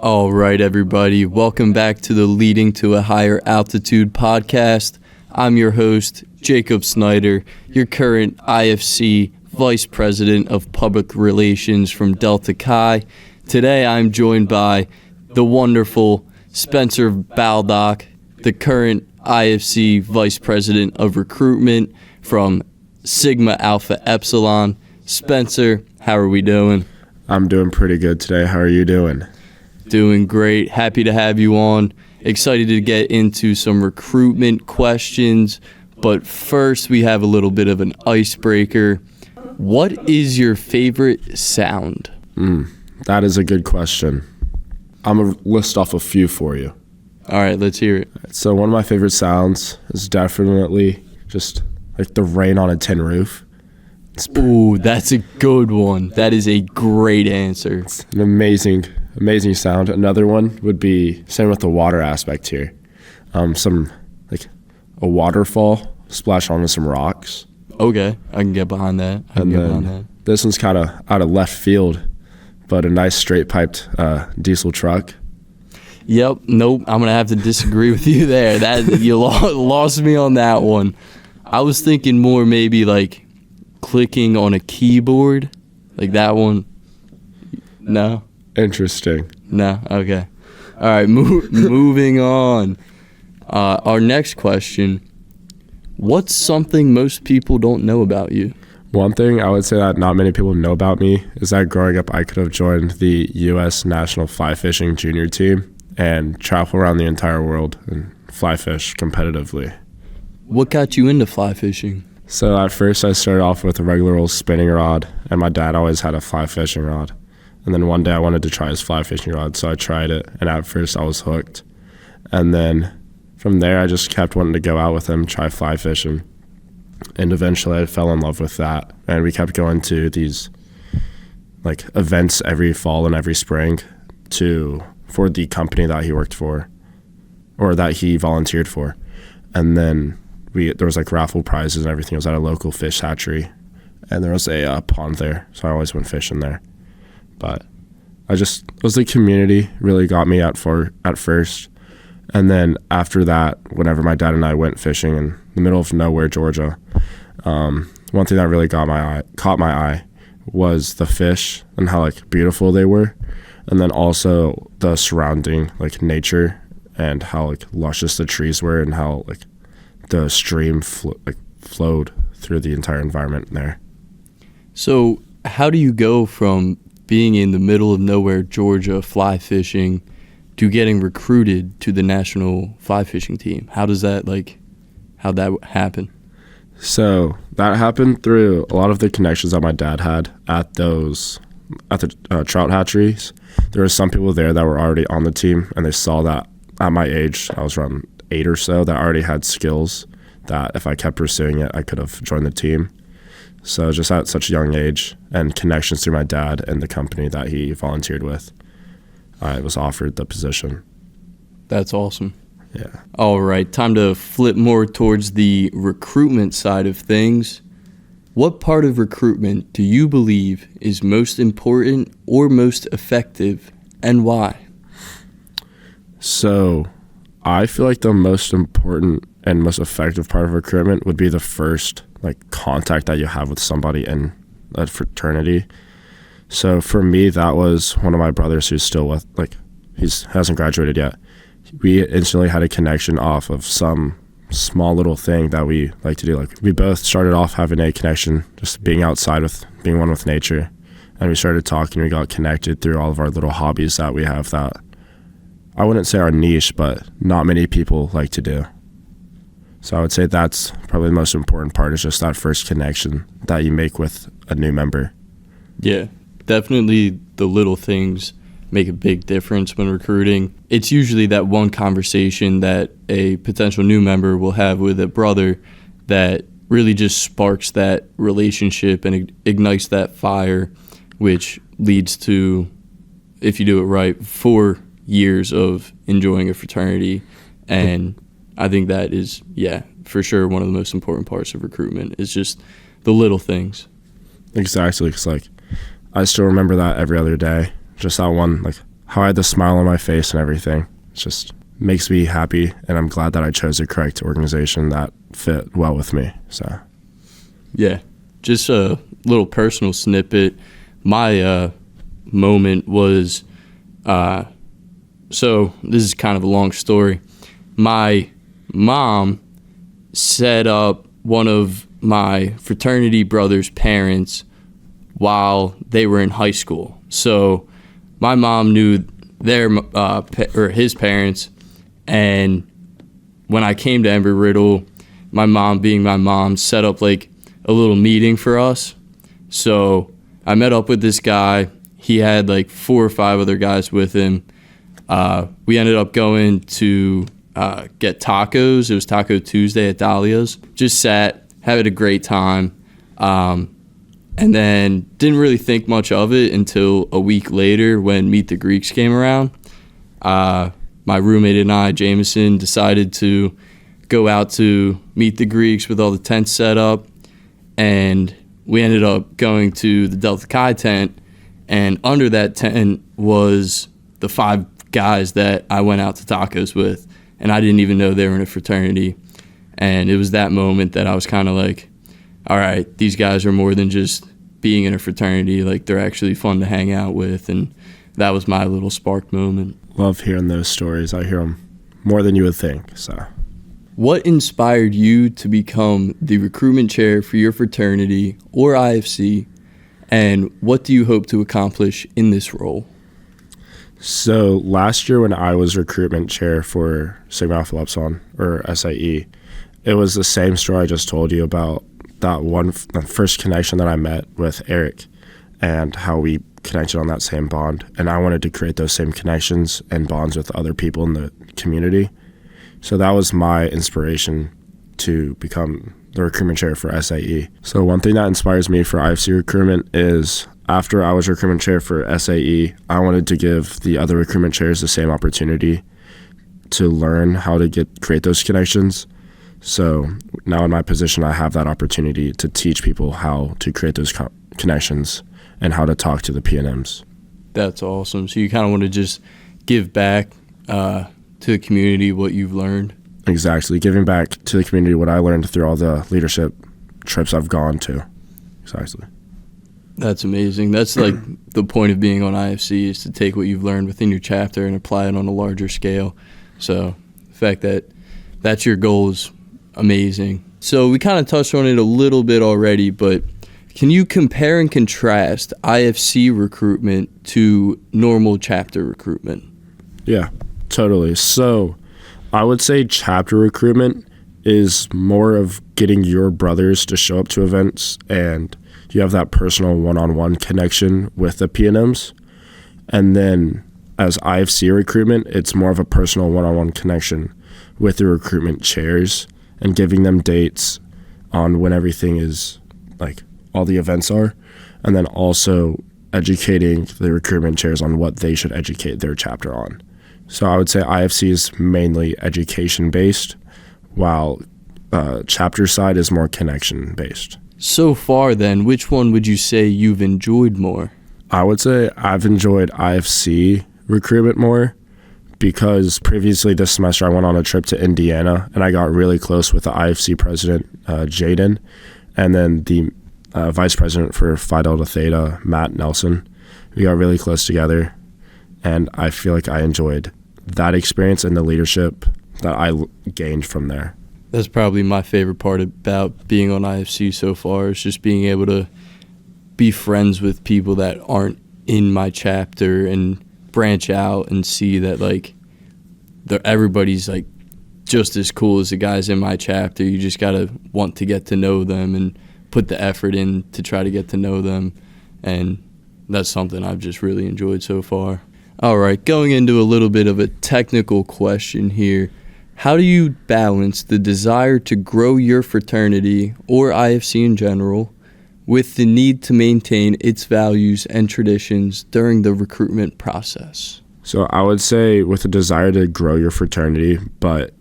All right, everybody. Welcome back to the Leading to a Higher Altitude podcast. I'm your host, Jacob Snyder, your current IFC Vice President of Public Relations from Delta Chi. Today, I'm joined by the wonderful Spencer Baldock, the current IFC Vice President of Recruitment from Sigma Alpha Epsilon. Spencer, how are we doing? I'm doing pretty good today. How are you doing? Doing great. Happy to have you on. Excited to get into some recruitment questions. But first, we have a little bit of an icebreaker. What is your favorite sound? That is a good question. I'm going to list off a few for you. All right, let's hear it. So one of my favorite sounds is definitely just like the rain on a tin roof. Ooh, that's a good one. That is a great answer. It's an amazing sound. Another one would be same with the water aspect here. Some like a waterfall splash onto some rocks. Okay, I can get behind that. This one's kind of out of left field, but a nice straight piped diesel truck. Yep. Nope. I'm gonna have to disagree with you there. That you lost me on that one. I was thinking more maybe like clicking on a keyboard, like that one. No. Interesting. No. Okay. All right. Moving on. Our next question: what's something most people don't know about you? One thing I would say that not many people know about me is that growing up, I could have joined the U.S. National Fly Fishing Junior Team and travel around the entire world and fly fish competitively. What got you into fly fishing? So at first, I started off with a regular old spinning rod, and my dad always had a fly fishing rod. And then one day I wanted to try his fly fishing rod, so I tried it, and at first I was hooked. And then from there, I just kept wanting to go out with him, try fly fishing. And eventually I fell in love with that, and we kept going to these like events every fall and every spring for the company that he worked for, or that he volunteered for. And then there was like raffle prizes and everything. It was at a local fish hatchery, and there was a pond there, so I always went fishing there. But it was the community really got me at first. And then after that, whenever my dad and I went fishing in the middle of nowhere, Georgia, one thing that really caught my eye was the fish and how like beautiful they were, and then also the surrounding like nature and how like luscious the trees were, and how like the stream flowed through the entire environment there. So how do you go from being in the middle of nowhere, Georgia, fly fishing, to getting recruited to the national fly fishing team? How'd that happen? So that happened through a lot of the connections that my dad had at the trout hatcheries. There were some people there that were already on the team, and they saw that at my age, I was around 8 or so, that I already had skills that if I kept pursuing it, I could have joined the team. So just at such a young age and connections through my dad and the company that he volunteered with, I was offered the position. That's awesome. Yeah. All right, time to flip more towards the recruitment side of things. What part of recruitment do you believe is most important or most effective, and why? So I feel like the most important and most effective part of recruitment would be the first like contact that you have with somebody in a fraternity. So for me, that was one of my brothers who's still with, like, hasn't graduated yet. We instantly had a connection off of some small little thing that we like to do. Like, we both started off having a connection, just being outside being one with nature. And we started talking, we got connected through all of our little hobbies that we have that I wouldn't say are niche, but not many people like to do. So I would say that's probably the most important part, is just that first connection that you make with a new member. Yeah, definitely the little things make a big difference when recruiting. It's usually that one conversation that a potential new member will have with a brother that really just sparks that relationship and ignites that fire, which leads to, if you do it right, 4 years of enjoying a fraternity. And I think that is, for sure, one of the most important parts of recruitment is just the little things. Exactly. It's like, I still remember that every other day. Just that one, like, how I had the smile on my face and everything. It just makes me happy, and I'm glad that I chose the correct organization that fit well with me. So, yeah, just a little personal snippet. My moment was, so this is kind of a long story. My mom set up one of my fraternity brother's parents while they were in high school. So my mom knew his parents, and when I came to Embry-Riddle, my mom, being my mom, set up like a little meeting for us. So I met up with this guy. He had like 4 or 5 other guys with him. We ended up going to get tacos. It was Taco Tuesday at Dahlia's. Just sat, had a great time, and then didn't really think much of it until a week later when Meet the Greeks came around. My roommate and I, Jameson, decided to go out to Meet the Greeks with all the tents set up, and we ended up going to the Delta Chi tent, and under that tent was the 5 guys that I went out to tacos with, and I didn't even know they were in a fraternity. And it was that moment that I was kind of like, all right, these guys are more than just being in a fraternity. Like, they're actually fun to hang out with, and that was my little spark moment. Love hearing those stories. I hear them more than you would think. So, what inspired you to become the recruitment chair for your fraternity or IFC, and what do you hope to accomplish in this role? So last year when I was recruitment chair for Sigma Alpha Epsilon, or SIE, it was the same story I just told you about that first connection that I met with Eric and how we connected on that same bond. And I wanted to create those same connections and bonds with other people in the community. So that was my inspiration to become the recruitment chair for SIE. So one thing that inspires me for IFC recruitment is after I was recruitment chair for SIE, I wanted to give the other recruitment chairs the same opportunity to learn how to create those connections. So now in my position, I have that opportunity to teach people how to create those connections and how to talk to the PNMs. That's awesome. So you kind of want to just give back to the community what you've learned. Exactly. Giving back to the community what I learned through all the leadership trips I've gone to. Exactly. That's amazing. That's like the point of being on IFC, is to take what you've learned within your chapter and apply it on a larger scale. So the fact that that's your goal is amazing. So we kind of touched on it a little bit already, but can you compare and contrast IFC recruitment to normal chapter recruitment? Yeah, totally. So I would say chapter recruitment is more of getting your brothers to show up to events, and you have that personal one-on-one connection with the PNMs. And then as IFC recruitment, it's more of a personal one-on-one connection with the recruitment chairs and giving them dates on when everything is, like, all the events are, and then also educating the recruitment chairs on what they should educate their chapter on. So I would say IFC is mainly education-based, while chapter side is more connection-based. So far, then, which one would you say you've enjoyed more? I would say I've enjoyed IFC recruitment more because previously this semester I went on a trip to Indiana and I got really close with the IFC president, Jaden, and then the vice president for Phi Delta Theta, Matt Nelson. We got really close together, and I feel like I enjoyed that experience and the leadership that I gained from there. That's probably my favorite part about being on IFC so far, is just being able to be friends with people that aren't in my chapter and branch out and see that, like, everybody's, like, just as cool as the guys in my chapter. You just got to want to get to know them and put the effort in to try to get to know them, and that's something I've just really enjoyed so far. All right, going into a little bit of a technical question here. How do you balance the desire to grow your fraternity, or IFC in general, with the need to maintain its values and traditions during the recruitment process? So I would say with a desire to grow your fraternity, but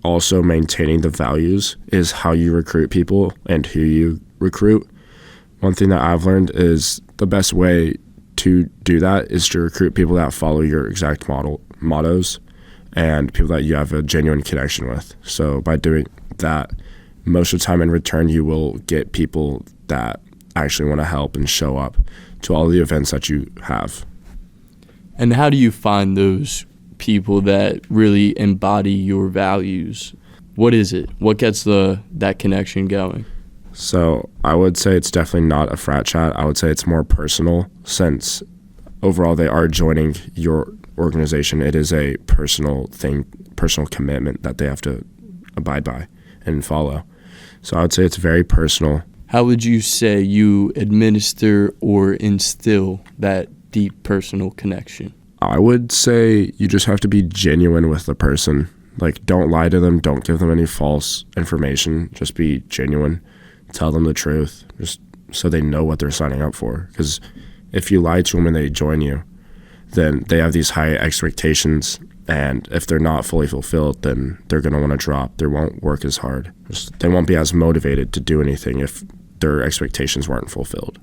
also maintaining the values, is how you recruit people and who you recruit. One thing that I've learned is the best way to do that is to recruit people that follow your exact mottos and people that you have a genuine connection with. So by doing that, most of the time in return, you will get people that actually want to help and show up to all the events that you have. And how do you find those people that really embody your values? What is it? What gets that connection going? So I would say it's definitely not a frat chat. I would say it's more personal, since overall they are joining your organization. It is a personal thing, personal commitment that they have to abide by and follow. So I would say it's very personal. How would you say you administer or instill that deep personal connection? I would say you just have to be genuine with the person. Like, don't lie to them. Don't give them any false information. Just be genuine. Tell them the truth, just so they know what they're signing up for. Because if you lie to them and they join you, then they have these high expectations, and if they're not fully fulfilled, then they're going to want to drop. They won't work as hard. They won't be as motivated to do anything if their expectations weren't fulfilled.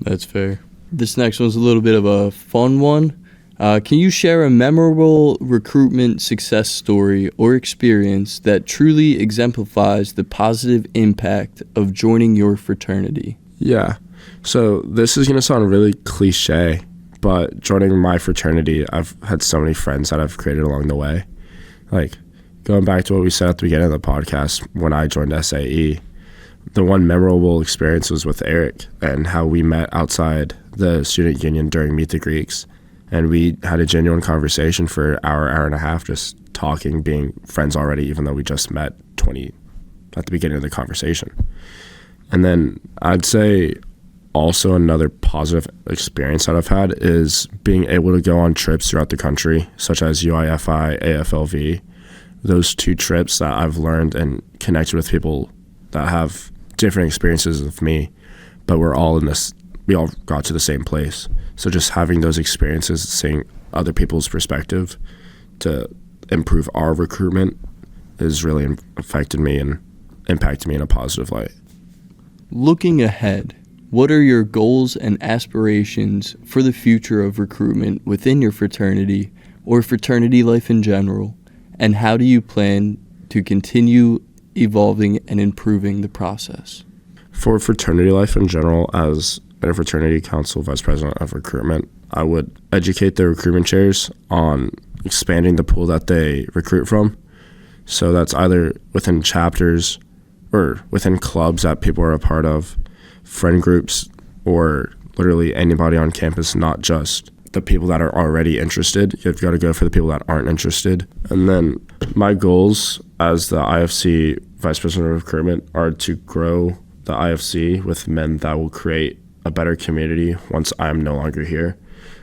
That's fair. This next one's a little bit of a fun one. Can you share a memorable recruitment success story or experience that truly exemplifies the positive impact of joining your fraternity? Yeah. So this is going to sound really cliche, but joining my fraternity, I've had so many friends that I've created along the way. Like, going back to what we said at the beginning of the podcast, when I joined SAE, the one memorable experience was with Eric and how we met outside the student union during Meet the Greeks. And we had a genuine conversation for an hour and a half, just talking, being friends already, even though we just met at the beginning of the conversation. And then I'd say also another positive experience that I've had is being able to go on trips throughout the country, such as UIFI, AFLV. Those two trips that I've learned and connected with people that have different experiences with me, but we all got to the same place. So just having those experiences, seeing other people's perspective to improve our recruitment has really affected me and impacted me in a positive light. Looking ahead, what are your goals and aspirations for the future of recruitment within your fraternity or fraternity life in general? And how do you plan to continue evolving and improving the process? For fraternity life in general, as Interfraternity Council Vice President of Recruitment, I would educate the recruitment chairs on expanding the pool that they recruit from. So that's either within chapters or within clubs that people are a part of, friend groups, or literally anybody on campus, not just the people that are already interested. You've got to go for the people that aren't interested. And then my goals as the IFC Vice President of Recruitment are to grow the IFC with men that will create a better community once I'm no longer here.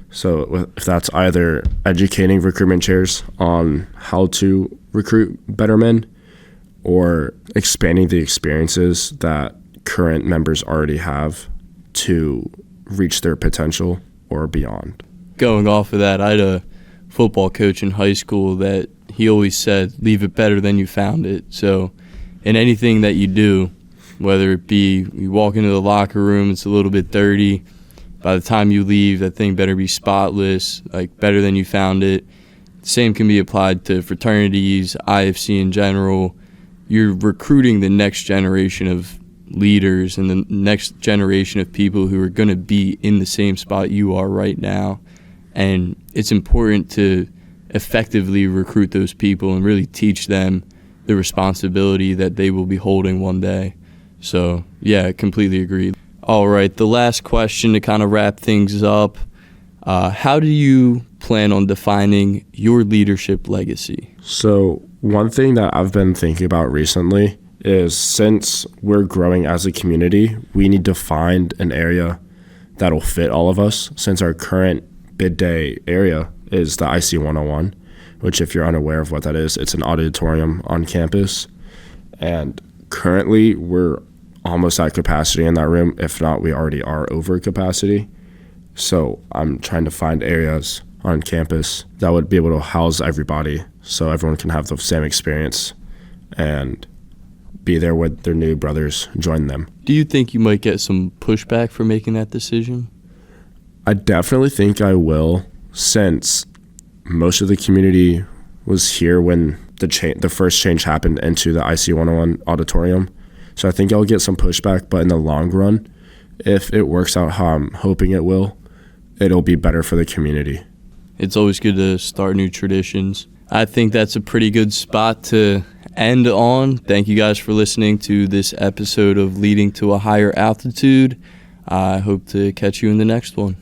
So if that's either educating recruitment chairs on how to recruit better men or expanding the experiences that current members already have to reach their potential or beyond. Going off of that, I had a football coach in high school that he always said, leave it better than you found it. So in anything that you do, whether it be you walk into the locker room, it's a little bit dirty. By the time you leave, that thing better be spotless, like better than you found it. Same can be applied to fraternities, IFC in general. You're recruiting the next generation of leaders and the next generation of people who are going to be in the same spot you are right now. And it's important to effectively recruit those people and really teach them the responsibility that they will be holding one day. So, yeah, I completely agree. All right, the last question to kind of wrap things up. How do you plan on defining your leadership legacy? So one thing that I've been thinking about recently is, since we're growing as a community, we need to find an area that'll fit all of us, since our current bid day area is the IC 101, which, if you're unaware of what that is, it's an auditorium on campus. And currently we're almost at capacity in that room. If not, we already are over capacity. So I'm trying to find areas on campus that would be able to house everybody so everyone can have the same experience and be there with their new brothers, join them. Do you think you might get some pushback for making that decision? I definitely think I will, since most of the community was here when the first change happened into the IC 101 auditorium. So I think I'll get some pushback, but in the long run, if it works out how I'm hoping it will, it'll be better for the community. It's always good to start new traditions. I think that's a pretty good spot to end on. Thank you guys for listening to this episode of Leading to a Higher Altitude. I hope to catch you in the next one.